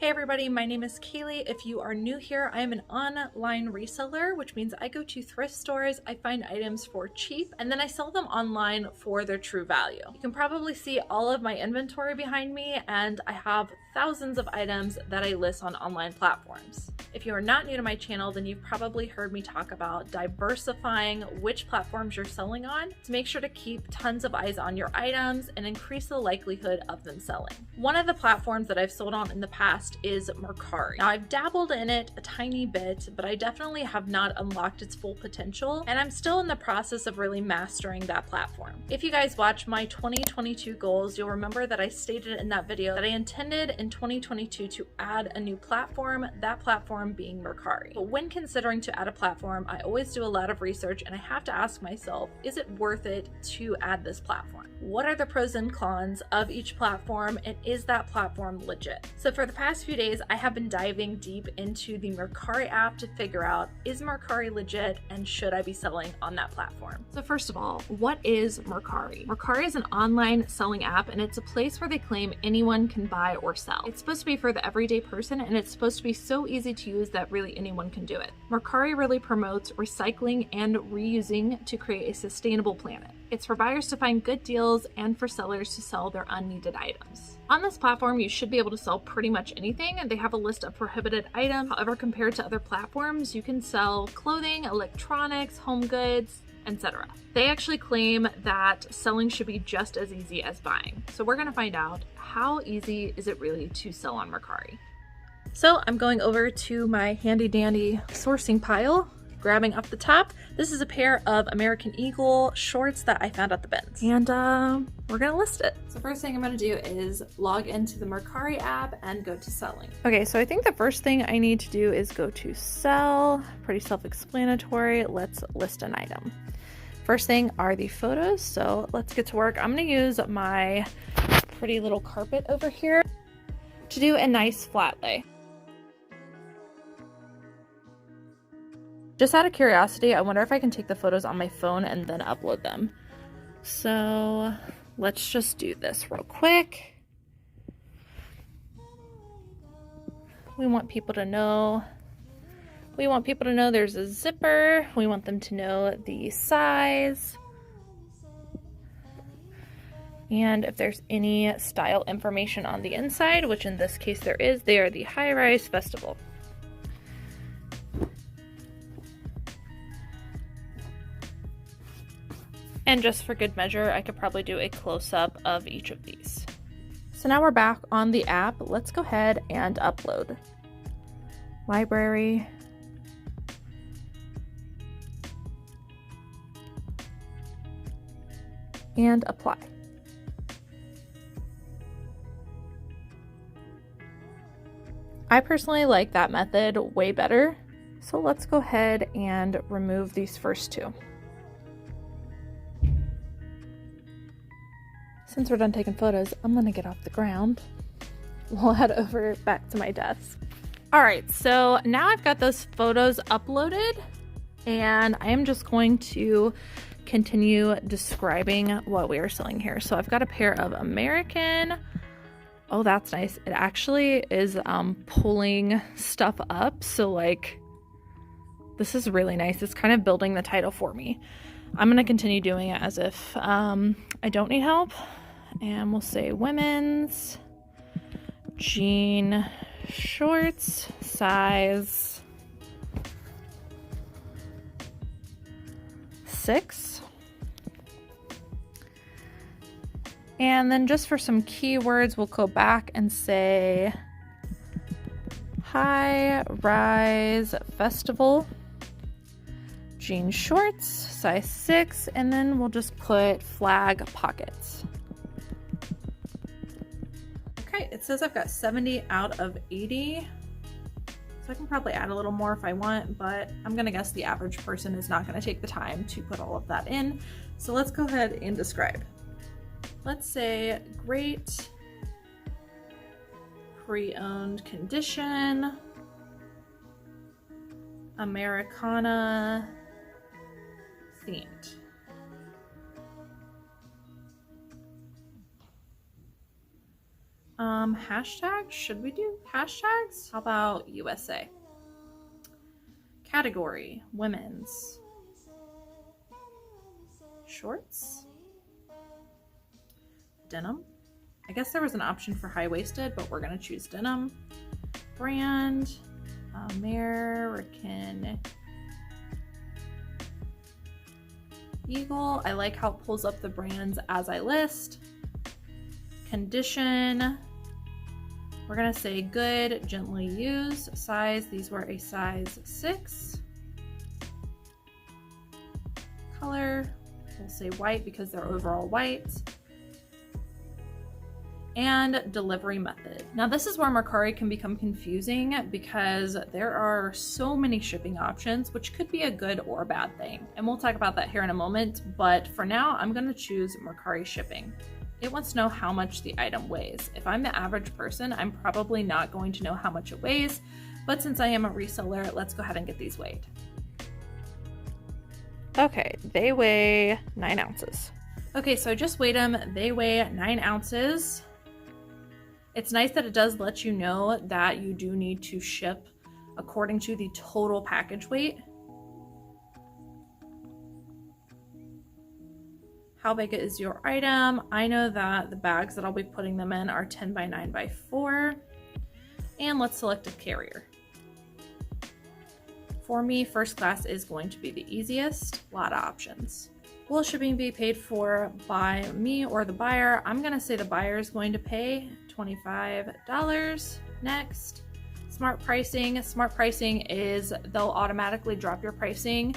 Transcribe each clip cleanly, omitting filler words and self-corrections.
Hey everybody, my name is Kaylee. If you are new here, I am an online reseller, which means I go to thrift stores, I find items for cheap, and then I sell them online for their true value. You can probably see all of my inventory behind me, and I have thousands of items that I list on online platforms. If you are not new to my channel, then you've probably heard me talk about diversifying which platforms you're selling on to make sure to keep tons of eyes on your items and increase the likelihood of them selling. One of the platforms that I've sold on in the past is Mercari. Now I've dabbled in it a tiny bit, but I definitely have not unlocked its full potential, and I'm still in the process of really mastering that platform. If you guys watch my 2022 goals, you'll remember that I stated in that video that I intended in 2022 to add a new platform, that platform being Mercari. But when considering to add a platform, I always do a lot of research and I have to ask myself, is it worth it to add this platform? What are the pros and cons of each platform, and is that platform legit? So for the past few days, I have been diving deep into the Mercari app to figure out, is Mercari legit and should I be selling on that platform? So first of all, what is Mercari? Mercari is an online selling app, and it's a place where they claim anyone can buy or sell. It's supposed to be for the everyday person, and it's supposed to be so easy to use that really anyone can do it. Mercari really promotes recycling and reusing to create a sustainable planet. It's for buyers to find good deals and for sellers to sell their unneeded items. On this platform, you should be able to sell pretty much anything, and they have a list of prohibited items. However, compared to other platforms, you can sell clothing, electronics, home goods, etc. They actually claim that selling should be just as easy as buying. So we're gonna find out, how easy is it really to sell on Mercari? So I'm going over to my handy dandy sourcing pile, grabbing up the top. This is a pair of American Eagle shorts that I found at the bins, and we're gonna list it. So first thing I'm gonna do is log into the Mercari app and go to selling. Okay, so I think the first thing I need to do is go to sell. Pretty self-explanatory. Let's list an item. First thing are the photos, so let's get to work. I'm gonna use my pretty little carpet over here to do a nice flat lay. Just out of curiosity, I wonder if I can take the photos on my phone and then upload them. So let's just do this real quick. We want people to know there's a zipper. We want them to know the size. And if there's any style information on the inside, which in this case there is, they are the High Rise Festival. And just for good measure, I could probably do a close-up of each of these. So now we're back on the app. Let's go ahead and upload. Library. And apply. I personally like that method way better. So let's go ahead and remove these first two. Since we're done taking photos, I'm gonna get off the ground. We'll head over back to my desk. All right, so now I've got those photos uploaded, and I am just going to continue describing what we are selling here. So I've got a pair of American. Oh, that's nice. It actually is pulling stuff up. So like, this is really nice. It's kind of building the title for me. I'm gonna continue doing it as if I don't need help. And we'll say women's jean shorts, size 6. And then just for some keywords, we'll go back and say High Rise Festival jean shorts, size 6, and then we'll just put flag pockets. Okay, it says I've got 70 out of 80, so I can probably add a little more if I want, but I'm gonna guess the average person is not gonna take the time to put all of that in. So let's go ahead and describe. Let's say great pre-owned condition, Americana themed. Hashtags, should we do hashtags? How about USA? Category, women's. Shorts. Denim. I guess there was an option for high-waisted, but we're gonna choose denim. Brand, American Eagle. I like how it pulls up the brands as I list. Condition, we're gonna say good, gently used. Size, these were a size 6. Color, we'll say white because they're overall white. And delivery method. Now this is where Mercari can become confusing because there are so many shipping options, which could be a good or a bad thing. And we'll talk about that here in a moment, but for now, I'm gonna choose Mercari shipping. It wants to know how much the item weighs. If I'm the average person, I'm probably not going to know how much it weighs, but since I am a reseller, let's go ahead and get these weighed. Okay, they weigh 9 ounces. Okay, so I just weighed them. They weigh 9 ounces. It's nice that it does let you know that you do need to ship according to the total package weight. How big is your item? I know that the bags that I'll be putting them in are 10 by 9 by 4. And let's select a carrier. For me, first class is going to be the easiest. A lot of options. Will shipping be paid for by me or the buyer? I'm gonna say the buyer is going to pay $25. Next, smart pricing. Smart pricing is they'll automatically drop your pricing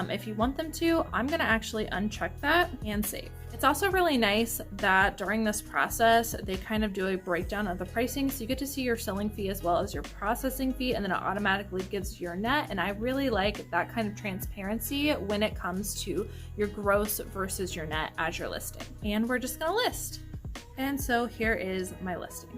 if you want them to. I'm gonna actually uncheck that and save. It's also really nice that during this process, they kind of do a breakdown of the pricing. So you get to see your selling fee as well as your processing fee, and then it automatically gives your net. And I really like that kind of transparency when it comes to your gross versus your net as you're listing. And we're just gonna list. And so here is my listing.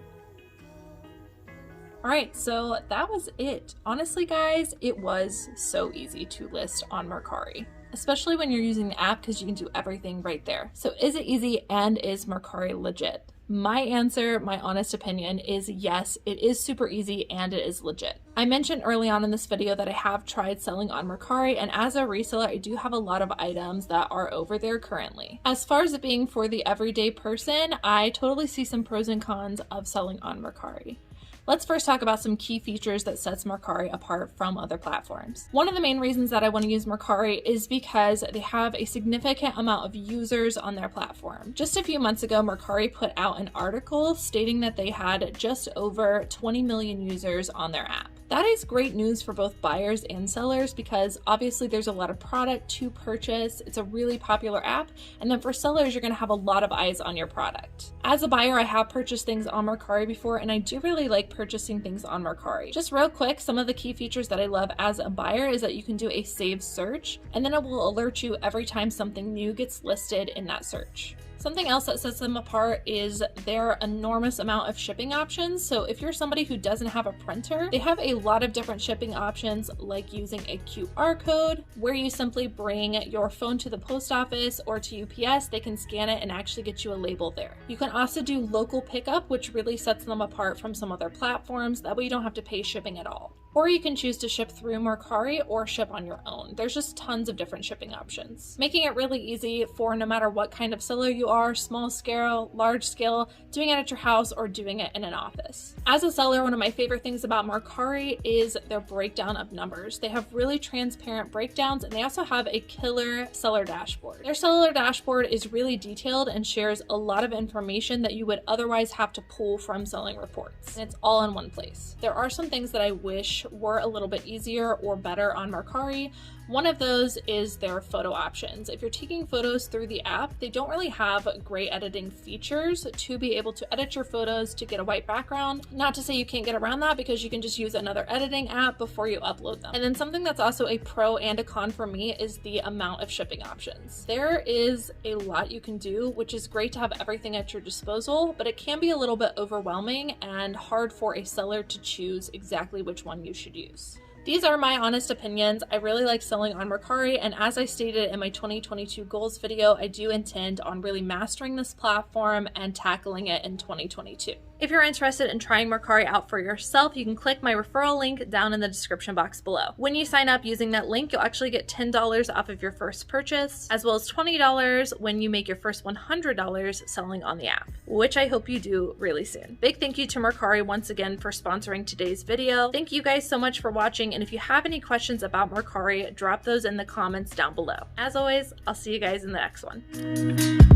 All right, so that was it. Honestly, guys, it was so easy to list on Mercari, especially when you're using the app because you can do everything right there. So is it easy and is Mercari legit? My answer, my honest opinion, is yes, it is super easy and it is legit. I mentioned early on in this video that I have tried selling on Mercari, and as a reseller, I do have a lot of items that are over there currently. As far as it being for the everyday person, I totally see some pros and cons of selling on Mercari. Let's first talk about some key features that sets Mercari apart from other platforms. One of the main reasons that I want to use Mercari is because they have a significant amount of users on their platform. Just a few months ago, Mercari put out an article stating that they had just over 20 million users on their app. That is great news for both buyers and sellers because obviously there's a lot of product to purchase. It's a really popular app. And then for sellers, you're going to have a lot of eyes on your product. As a buyer, I have purchased things on Mercari before, and I do really like purchasing things on Mercari. Just real quick, some of the key features that I love as a buyer is that you can do a saved search, and then it will alert you every time something new gets listed in that search. Something else that sets them apart is their enormous amount of shipping options. So if you're somebody who doesn't have a printer, they have a lot of different shipping options, like using a QR code where you simply bring your phone to the post office or to UPS. They can scan it and actually get you a label there. You can also do local pickup, which really sets them apart from some other platforms. That way you don't have to pay shipping at all. Or you can choose to ship through Mercari or ship on your own. There's just tons of different shipping options, making it really easy for no matter what kind of seller you are, small scale, large scale, doing it at your house or doing it in an office. As a seller, one of my favorite things about Mercari is their breakdown of numbers. They have really transparent breakdowns, and they also have a killer seller dashboard. Their seller dashboard is really detailed and shares a lot of information that you would otherwise have to pull from selling reports. And it's all in one place. There are some things that I wish were a little bit easier or better on Mercari. One of those is their photo options. If you're taking photos through the app, they don't really have great editing features to be able to edit your photos to get a white background. Not to say you can't get around that, because you can just use another editing app before you upload them. And then something that's also a pro and a con for me is the amount of shipping options. There is a lot you can do, which is great to have everything at your disposal, but it can be a little bit overwhelming and hard for a seller to choose exactly which one you should use. These are my honest opinions. I really like selling on Mercari, and as I stated in my 2022 goals video, I do intend on really mastering this platform and tackling it in 2022. If you're interested in trying Mercari out for yourself, you can click my referral link down in the description box below. When you sign up using that link, you'll actually get $10 off of your first purchase, as well as $20 when you make your first $100 selling on the app, which I hope you do really soon. Big thank you to Mercari once again for sponsoring today's video. Thank you guys so much for watching, and if you have any questions about Mercari, drop those in the comments down below. As always, I'll see you guys in the next one.